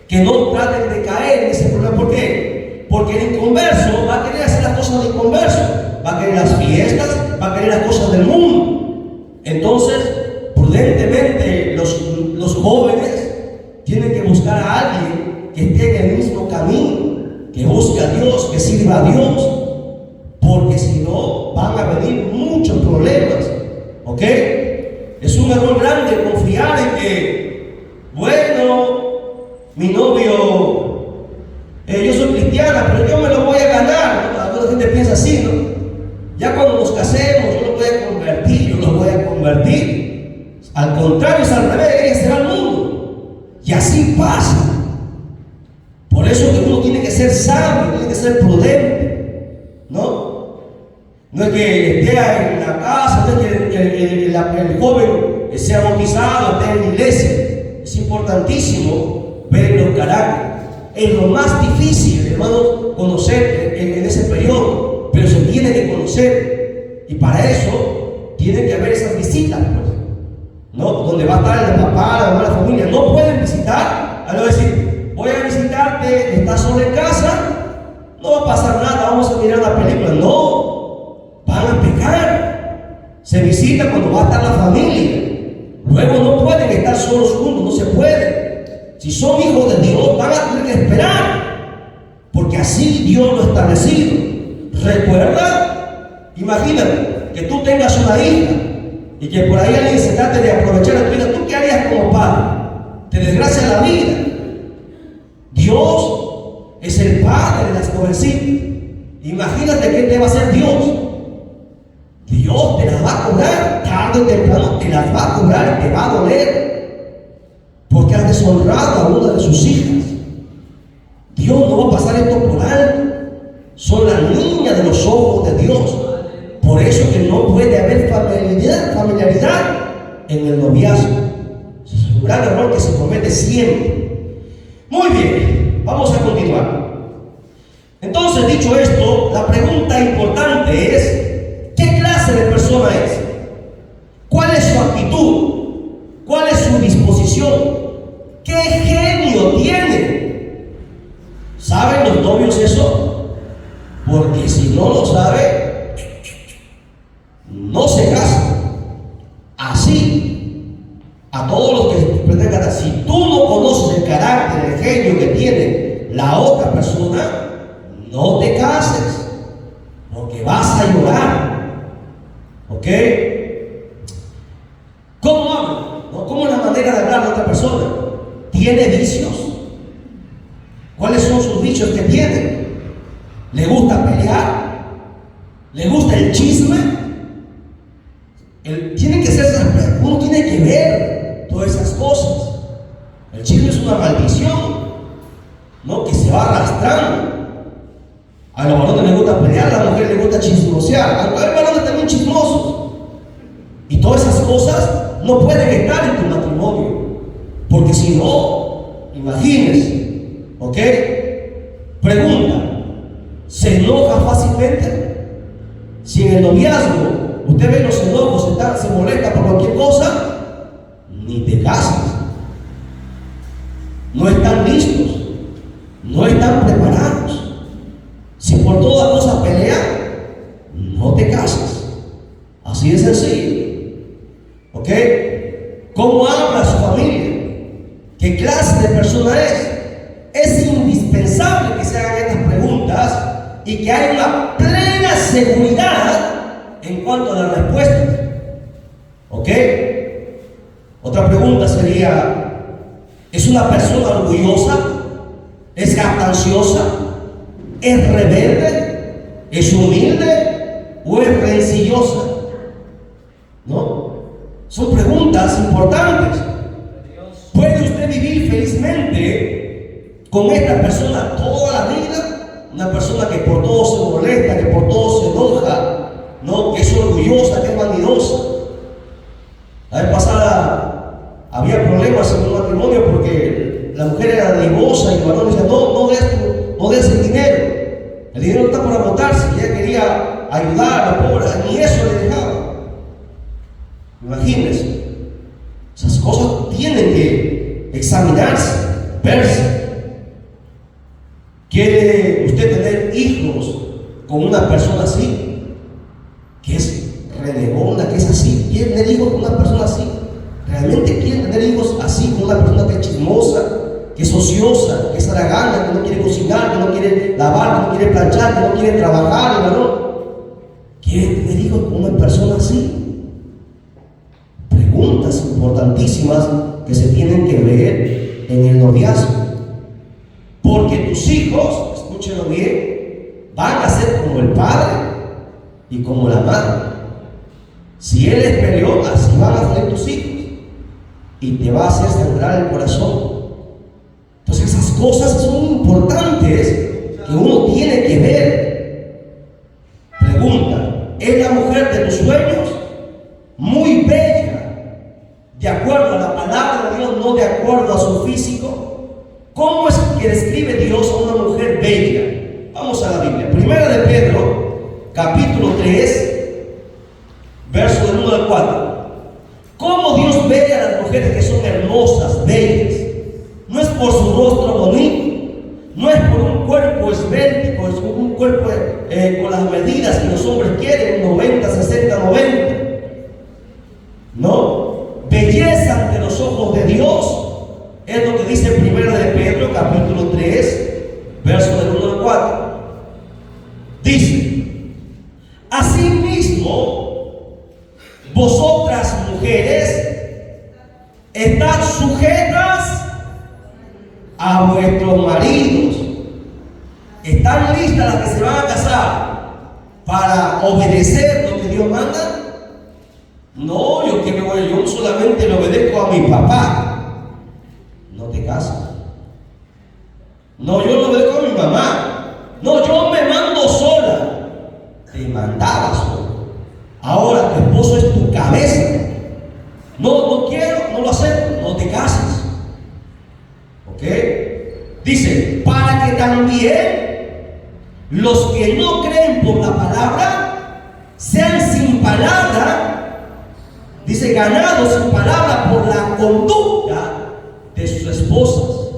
que no traten de caer en ese problema. ¿Por qué? Porque el inconverso va a querer hacer las cosas del inconverso, va a querer las fiestas, va a querer las cosas del mundo. Entonces, prudentemente, los jóvenes tienen que buscar a alguien que esté en el mismo camino, que busque a Dios, que sirva a Dios, porque si no van a venir muchos problemas. ¿Ok? Es un error grande confiar en que, bueno, mi novio, yo soy cristiana, pero yo me lo voy a ganar, ¿no? Alguna gente piensa así, ¿no? Ya cuando nos casemos, yo lo voy a convertir. Al contrario, es al revés, ella se va al mundo. Y así pasa. Por eso que uno tiene que ser sabio, tiene que ser prudente, ¿no? No es que esté en la casa, no es que el joven sea bautizado, esté en la iglesia. Es importantísimo ver los caracteres. Es lo más difícil, hermanos, conocer en ese periodo, pero se tiene que conocer. Y para eso tiene que haber esas visitas, pues, ¿no? Donde va a estar el papá, la mamá, la familia. No pueden visitar, a lo decir: voy a visitarte, estás solo en casa, no va a pasar nada, vamos a mirar una película. No, van a pecar. Se visita cuando va a estar la familia. Luego no pueden estar solos juntos, no se puede. Si son hijos de Dios, van a tener que esperar, porque así Dios lo ha establecido. Recuerda, imagínate que tú tengas una hija y que por ahí alguien se trate de aprovechar de tu vida. ¿Tú qué harías como padre? Te desgracia la vida. Dios es el padre de las jovencitas. Imagínate qué te va a hacer Dios. Dios te las va a cobrar, tarde o temprano te las va a cobrar y te va a doler, porque has deshonrado a una de sus hijas. Dios no va a pasar esto por alto. Son las niñas de los ojos de Dios. Por eso que no puede haber familiaridad en el noviazgo. Es un gran error que se comete siempre. Muy bien, vamos a continuar. Entonces, dicho esto, la pregunta importante es: ¿qué clase de persona es? ¿Cuál es su actitud? ¿Cuál es su disposición? ¿Qué genio tiene? ¿Saben los novios eso? Porque si no lo sabe, no se casa. Así, a todos los que pretenden casar, si tú no conoces el carácter, el genio que tiene la otra persona, no te cases, porque vas a llorar. ¿Ok? ¿Cómo habla? ¿No? ¿Cómo es la manera de hablar de otra persona? ¿Tiene vicios? ¿Cuáles son sus vicios que tiene? ¿Le gusta pelear? ¿Le gusta el chisme? Tiene que ser, uno tiene que ver todas esas cosas. El chisme es una maldición, ¿no? Que se va arrastrando. A los varones les gusta pelear, a la mujer les gusta chismosear. A los varones también chismosos. Y todas esas cosas no pueden estar en tu matrimonio, porque si no, imagínense, ¿ok? Pregunta: ¿se enoja fácilmente? Si en el noviazgo usted ve los enojos, se molesta por cualquier cosa, ni te casas. No están listos, no están preparados. Si por toda cosa pelean, no te casas. Así de sencillo. ¿Ok? ¿Cómo habla su familia? ¿Qué clase de persona es? Es indispensable que se hagan estas preguntas y que haya una plena seguridad en cuanto a las respuestas. ¿Ok? Otra pregunta sería: ¿es una persona orgullosa? ¿Es jactanciosa? ¿Es rebelde? ¿Es humilde? ¿O es rencillosa? ¿No? Son preguntas importantes. ¿Puede usted vivir felizmente con esta persona toda la vida? Una persona que por todo se molesta, que por todo se enoja, ¿no? Que es orgullosa, que es vanidosa. La vez pasada había problemas en un matrimonio porque la mujer era dadivosa y el varón decía, no des el dinero está para botarse. Y ella quería ayudar a la pobre, ni eso le dejaba. Imagínense, esas cosas tienen que examinarse, verse. ¿Quiere usted tener hijos con una persona así, que es renegona, que es así? ¿Quiere tener hijos con una persona así? ¿Realmente quiere tener hijos así, con una persona que es chismosa, que es ociosa, que es haragana, que no quiere cocinar, que no quiere lavar, que no quiere planchar, que no quiere trabajar, hermano? ¿Quiere tener hijos con una persona así? Preguntas importantísimas que se tienen que ver en el noviazgo. Porque tus hijos, escúchenlo bien, van a ser como el padre y como la madre. Si él es peleón, así van a ser tus hijos. Y te va a hacer sangrar el corazón. Entonces esas cosas son importantes que uno tiene que ver. Pregunta, ¿es la mujer de tus sueños muy bella, de acuerdo a la palabra de Dios, no de acuerdo a su físico? ¿Cómo es que describe Dios a una mujer bella? Vamos a la Biblia. Primera de Pedro, capítulo 3, verso del 1 al 4. ¿Cómo Dios ve a las mujeres que son hermosas, bellas? No es por su rostro bonito, no es por un cuerpo esbéltico, es un cuerpo con las medidas que los hombres quieren, 90, 60, 90. No, belleza ante los ojos de Dios es lo que dice Primera de Pedro, capítulo 3, verso del 1 al 4. Dice: asimismo, vosotras mujeres, estad sujetas a vuestros maridos. ¿Están listas las que se van a casar para obedecer lo que Dios manda? No, yo solamente le obedezco a mi papá. No te casas. No, yo le obedezco a mi mamá. No, yo me mando sola. Te mandabas sola. Ahora tu esposo es tu cabeza. No quiero, no lo acepto. No te cases. ¿Ok? Dice, para que también los que no creen por la palabra sean sin palabra, dice, ganados sin palabra por la conducta de sus esposas.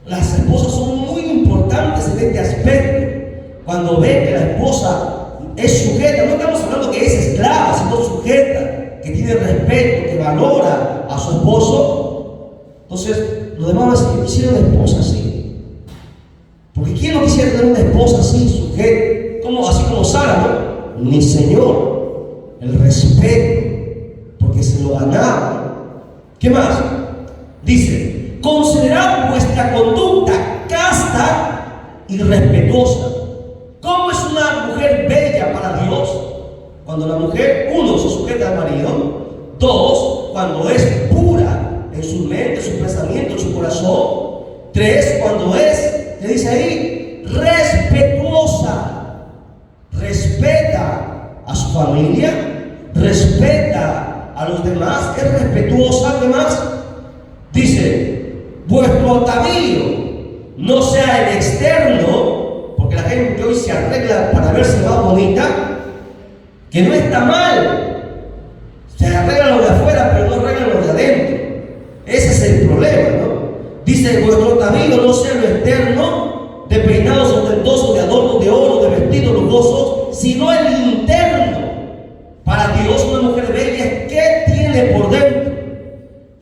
Las esposas son muy importantes en este aspecto. Cuando ven que la esposa es sujeta, no estamos hablando que es esclava, sino sujeta, que tiene respeto, que valora a su esposo. Entonces, los demás van a decir: yo quisiera una esposa así. Porque ¿quién no quisiera tener una esposa así, sujeta? Así como Sara, ¿no? Mi Señor, el respeto, porque se lo ganaba. ¿Qué más? Dice: considerad vuestra conducta casta y respetuosa. ¿Cómo es una mujer bella para Dios? Cuando la mujer, uno, se sujeta al marido. Dos, cuando es pura en su mente, su pensamiento, su corazón. Tres, cuando es, ¿qué dice ahí? Respetuosa. Respeta a su familia, respeta a los demás, es respetuosa. Además, dice: vuestro atavío no sea el externo, porque la gente hoy se arregla para verse más bonita, que no está mal. Se arreglan lo de afuera, pero no arreglan lo de adentro. Ese es el problema, ¿no? Dice: vuestro atavío no sea lo externo, de peinados ostentosos, de adornos de oro, de vestidos lujosos, sino el interno. Para Dios, una mujer bella, ¿qué tiene por dentro?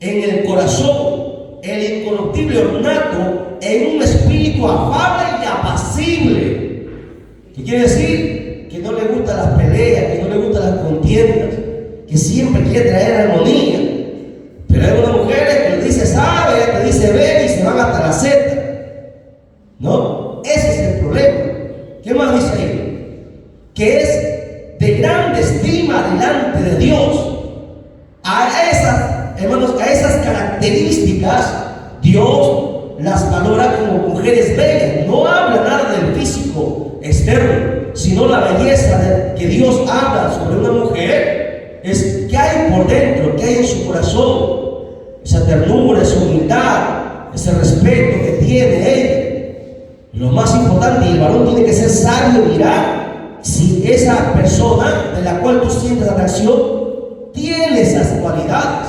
En el corazón, el incorruptible ornato, en un espíritu afable y apacible. ¿Qué quiere decir? Que no le gustan las peleas, que no le gustan las contiendas, que siempre quiere traer armonía. Pero hay unas mujeres que le dice sabe, que dice ve y se van hasta la Z. ¿No? Ese es el problema. características, Dios las valora como mujeres bellas. No habla nada del físico externo, sino la belleza que Dios habla sobre una mujer es qué hay por dentro, qué hay en su corazón, esa ternura, esa humildad, ese respeto que tiene ella. Lo más importante, el varón tiene que ser sabio y mirar si esa persona de la cual tú sientes atracción tiene esas cualidades.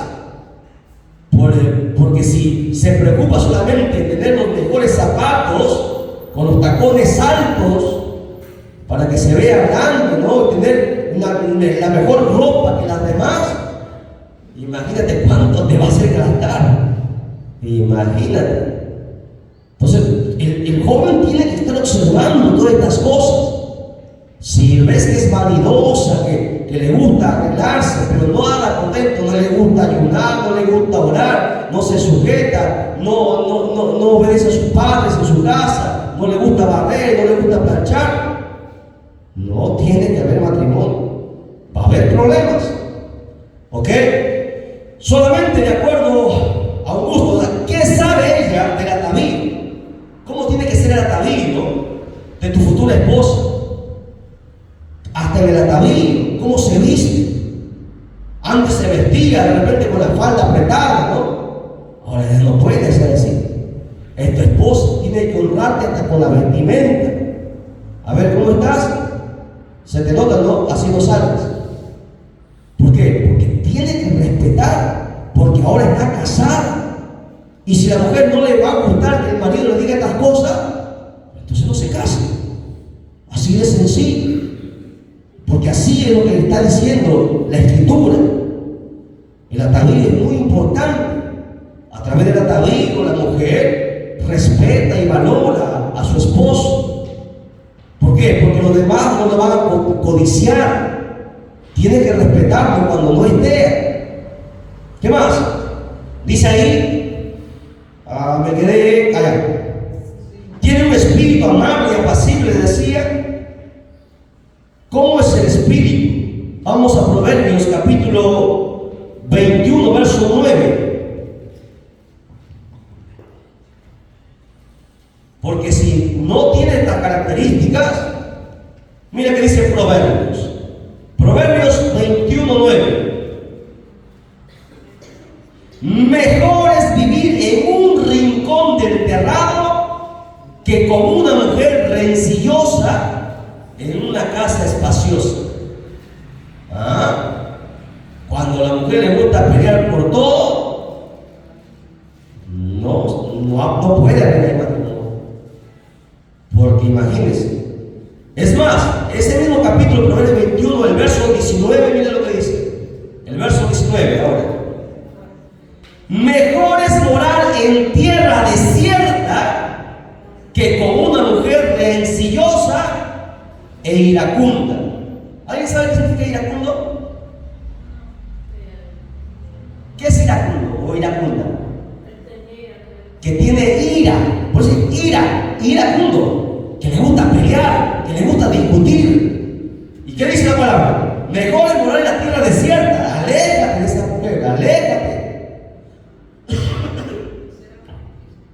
Porque si se preocupa solamente en tener los mejores zapatos, con los tacones altos, para que se vea grande, ¿no? Tener la mejor ropa que las demás, imagínate cuánto te va a hacer gastar. Imagínate. Entonces, el joven tiene que estar observando todas estas cosas. Si ves que es vanidosa, que le gusta arreglarse, pero no anda contento, no le gusta ayunar, no le gusta orar, no se sujeta, no obedece a sus padres en su casa, no le gusta barrer, no le gusta planchar, no tiene que haber matrimonio. Va a haber problemas. ¿Ok? Solamente de acuerdo a un gusto. ¿Qué sabe ella del atavío? ¿Cómo tiene que ser el atavío de tu futura esposa? Hasta en el atavío, ¿cómo se viste? Antes se vestía de repente con la falda apretada, ¿no? Ahora ya no puede ser así. Tu esposa tiene que honrarte hasta con la vestimenta. A ver, ¿cómo estás? Se te nota, ¿no? Así no sales. ¿Por qué? Porque tiene que respetar, porque ahora está casada. Y si la mujer no le va a gustar que el marido le diga estas cosas, entonces no se case. Así de sencillo. Porque así es lo que le está diciendo la Escritura. El atavío es muy importante. A través del atavío la mujer respeta y valora a su esposo. ¿Por qué? Porque los demás no lo van a codiciar. Tiene que respetarlo cuando no esté. ¿Qué más? Dice ahí, me quedé allá. Tiene un espíritu amable y apacible, decía. ¿Cómo es el espíritu? Vamos a Proverbios capítulo 21, verso 9. Porque si no tiene estas características, mira que dice Proverbios. Proverbios 21, 9. Mejor es vivir en un rincón del terrado que con una mujer rencillosa en una casa espaciosa. Cuando a la mujer le gusta pelear por todo, no puede haber matrimonio. Porque imagínense. Es más, ese mismo capítulo, Proverbios 21, el verso 19, mira lo que dice. El verso 19 ahora. Mejor es morar en tierra desierta que con una mujer rencillosa e iracunda. ¿Alguien sabe qué significa iracundo? ¿Qué es iracundo o iracunda? Que tiene ira. Por eso iracundo, que le gusta pelear, que le gusta discutir. ¿Y qué dice la palabra? Mejor es morar en la tierra desierta. Aléjate de esa mujer, aléjate.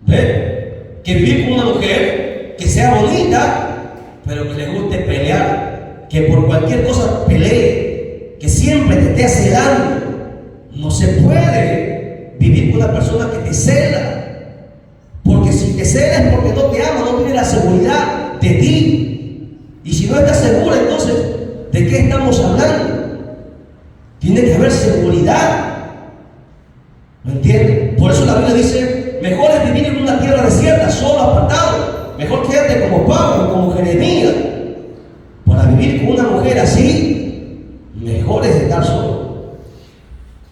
¿Ve? Que vivir con una mujer que sea bonita, pero que le guste pelear, que por cualquier cosa pelee, que siempre te esté celando. No se puede vivir con una persona que te cela, porque si te cela es porque no te ama, no tiene la seguridad de ti. Y si no estás segura, entonces, ¿de qué estamos hablando? Tiene que haber seguridad. ¿Me entiendes? Por eso la Biblia dice, mejor es vivir en una tierra desierta, solo, apartado. Mejor quédate como Pablo, como Jeremías. Para vivir con una mujer así, mejor es estar solo.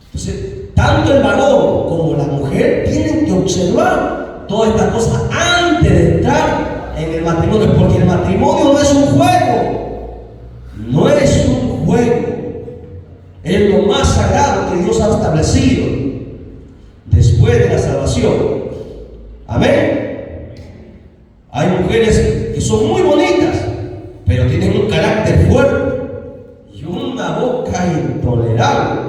Entonces, tanto el varón como la mujer tienen que observar todas estas cosas antes de entrar en el matrimonio, porque el matrimonio no es un juego. No es un juego. Es lo más sagrado que Dios ha establecido después de la salvación. Amén. Hay mujeres que son muy bonitas, pero tienen un carácter fuerte y una boca intolerable.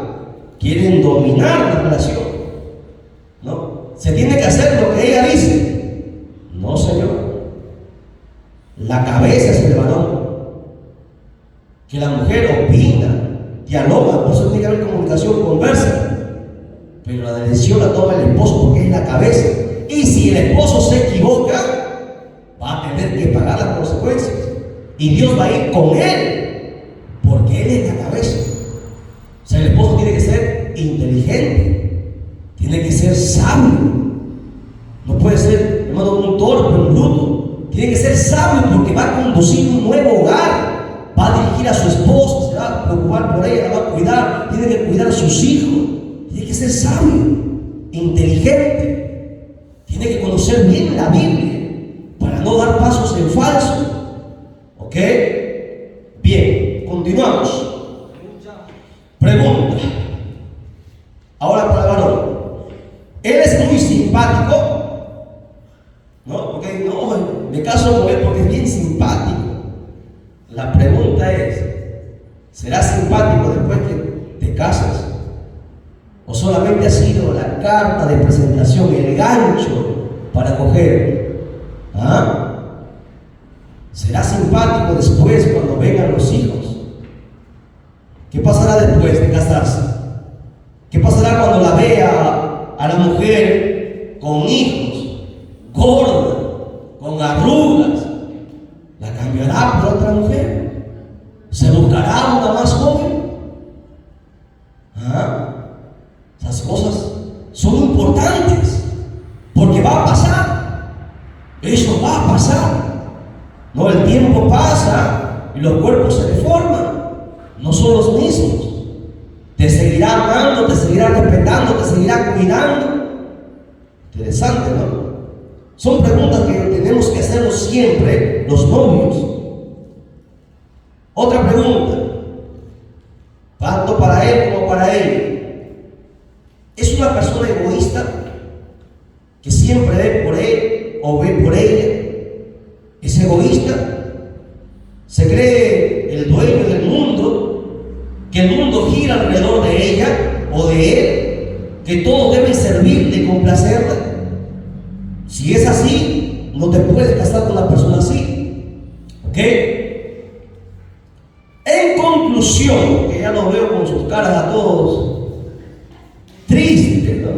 Quieren dominar la relación. ¿no? Se tiene que hacer lo que ella dice. No, Señor. La cabeza es el varón. Que la mujer opina, dialoga, por eso tiene que haber comunicación, conversa. Pero la decisión la toma el esposo porque es la cabeza. Y si el esposo se equivoca, va a tener que pagar las consecuencias. Y Dios va a ir con él, porque él es la cabeza. O sea, el esposo tiene que ser inteligente, tiene que ser sabio. No puede ser, hermano, un torpe, un bruto. Tiene que ser sabio porque va a conducir un nuevo hogar. Va a dirigir a su esposa, se va a preocupar por ella, la va a cuidar, tiene que cuidar a sus hijos. Tiene que ser sabio, inteligente. Tiene que conocer bien la Biblia para no dar pasos en falso. ¿Ok? Bien, continuamos. Pregunta. Ahora para el varón. Él es muy simpático, ¿no? Porque no, me caso con él porque es bien simpático. La pregunta es, ¿serás simpático después que te casas? ¿O solamente ha sido la carta de presentación, el gancho para coger? ¿Ah? ¿Será simpático después cuando vengan los hijos? ¿Qué pasará después de casarse? ¿Qué pasará cuando la vea a la mujer con hijos, gorda, con arrugas? ¿La cambiará por otra mujer? ¿Se buscará una más joven? ¿Ah? Esas cosas son importantes porque va a pasar. Eso va a pasar. No, el tiempo pasa y los cuerpos se deforman. No son los mismos. Te seguirá amando, te seguirá respetando, te seguirá cuidando. Interesante, ¿no? Son preguntas que tenemos que hacernos siempre los novios. Otra pregunta, tanto para él como para ella. ¿Es una persona egoísta que siempre ve por él o ve por ella? ¿Es egoísta? ¿Se cree el dueño del mundo? ¿Que el mundo gira alrededor de ella o de él? ¿Que todos deben servirle y complacerla? Si es así, no te puedes casar con una persona así. ¿Ok? En conclusión, que ya los veo con sus caras a todos tristes, ¿no?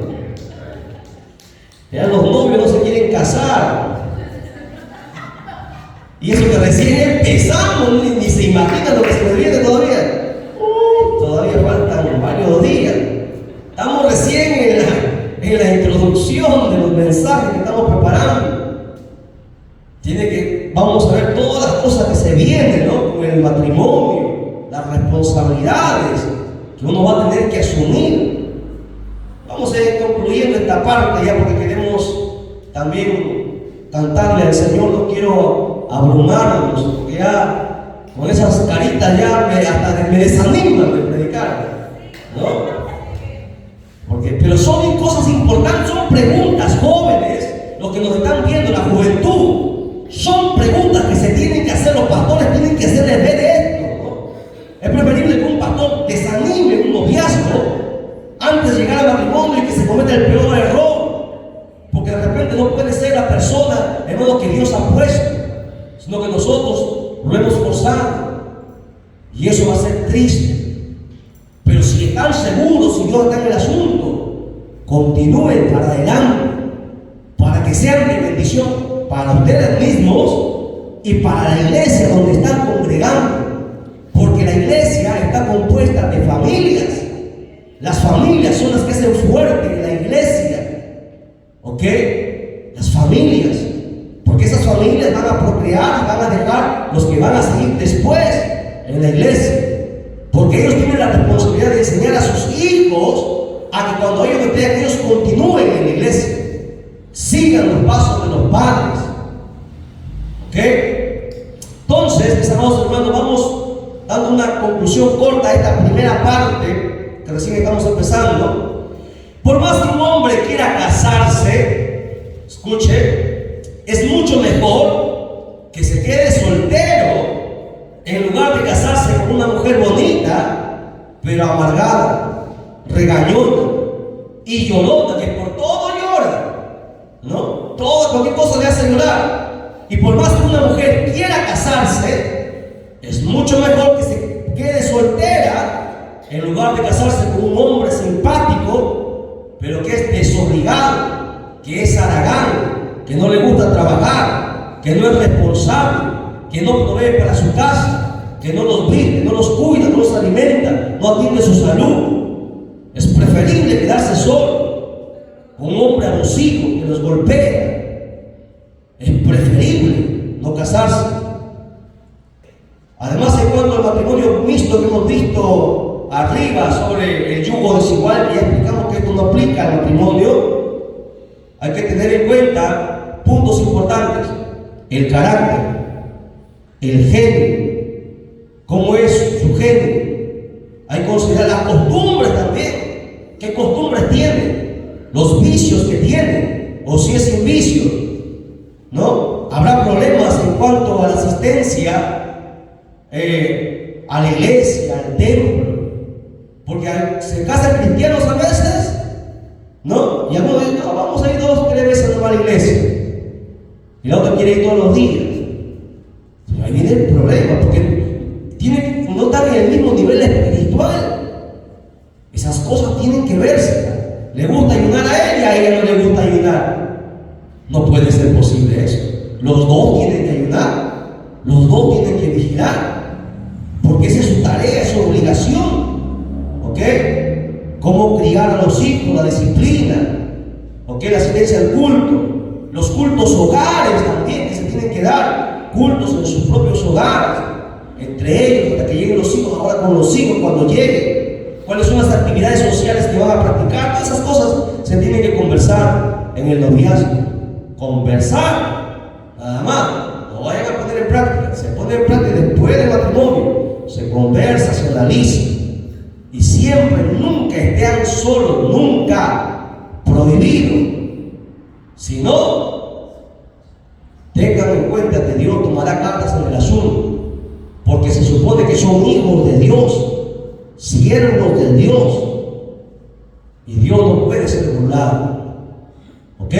Ya los novios no se quieren casar. Y eso que recién empezamos, ni se imagina lo que se nos viene todavía. Todavía faltan varios días. Estamos recién en la introducción de los mensajes que estamos preparando. Vamos a ver todas las cosas que se vienen, ¿no? Con el matrimonio, las responsabilidades que uno va a tener que asumir. Vamos a ir concluyendo esta parte ya porque queremos también cantarle al Señor. No quiero abrumarnos porque ya con esas caritas ya hasta me desaniman de predicar, ¿no? Pero son cosas importantes, son preguntas, jóvenes, los que nos están viendo, la juventud. Son preguntas que se tienen que hacer, los pastores tienen que hacerles ver esto, ¿no? Es preferible que un pastor desanime un noviazgo antes de llegar al matrimonio y que se cometa el peor error, porque de repente no puede ser la persona, hermano, que Dios ha puesto, sino que nosotros lo hemos forzado, y eso va a ser triste. Pero si están seguros, si Dios está en el asunto, continúen para adelante, para que sean de bendición para ustedes mismos y para la iglesia donde están congregando, porque la iglesia está compuesta de familias. Las familias son las que hacen fuerte la iglesia, ¿ok? Las familias, porque esas familias van a procrear y van a dejar los que van a seguir después en la iglesia, porque ellos tienen la responsabilidad de enseñar a sus hijos a que cuando ellos no estén, ellos continúen en la iglesia, sigan los pasos de los padres. ¿Ok? Entonces, mis amados hermanos, vamos dando una conclusión corta a esta primera parte que recién estamos empezando. Por más que un hombre quiera casarse, escuche, es mucho mejor que se quede soltero en lugar de casarse con una mujer bonita, pero amargada, regañona y llorona, que por todo llora, ¿no? Todo, cualquier cosa le hace llorar. Y por más que una mujer quiera casarse, es mucho mejor que se quede soltera en lugar de casarse con un hombre simpático, pero que es desobligado, que es haragán, que no le gusta trabajar, que no es responsable, que no provee para su casa, que no los vive, no los cuida, no los alimenta, no atiende su salud. Es preferible quedarse solo con un hombre abusivo que los golpea. Es preferible no casarse. Además, en cuanto al matrimonio mixto que hemos visto arriba sobre el yugo desigual, que ya explicamos que esto no aplica al matrimonio, hay que tener en cuenta puntos importantes: el carácter, el género, cómo es su género. Hay que considerar las costumbres también. ¿Qué costumbres tiene? Los vicios que tiene, o si es sin vicio, ¿no? Habrá problemas en cuanto a la asistencia a la iglesia, al templo, porque se casan cristianos a veces, ¿no? Y algunos dicen, no, vamos a ir 2 o 3 veces a la iglesia, y la otra quiere ir todos los días. Pero ahí viene el problema, porque no están en el mismo nivel espiritual. Esas cosas tienen que verse. Le gusta ayunar a ella no le gusta ayunar. No puede ser posible eso. Los dos tienen que ayunar, los dos tienen que vigilar, porque esa es su tarea, es su obligación. ¿Ok? Cómo criar a los hijos, la disciplina, ¿ok? La asistencia al culto, los cultos hogares también que se tienen que dar, cultos en sus propios hogares, entre ellos, hasta que lleguen los hijos, ahora con los hijos cuando lleguen. ¿Cuáles son las actividades sociales que van a practicar? Todas esas cosas se tienen que conversar en el noviazgo. Conversar, nada más. No vayan a poner en práctica. Se pone en práctica después del matrimonio. Se conversa, se analiza. Y siempre, nunca estén solos, nunca prohibido. Si no, tengan en cuenta que Dios tomará cartas en el asunto. Porque se supone que son hijos de Dios, siervos de Dios, y Dios no puede ser burlado. ¿Ok?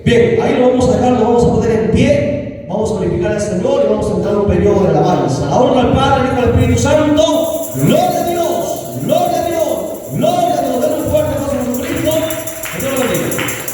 Bien, ahí lo vamos a dejar, lo vamos a poner en pie, vamos a glorificar al Señor y vamos a entrar en un periodo de alabanza. La honra al Padre, al Hijo y al Espíritu Santo. Gloria a Dios, gloria a Dios, gloria a Dios. Den un fuerte aplauso a Jesucristo. Que Dios lo bendiga.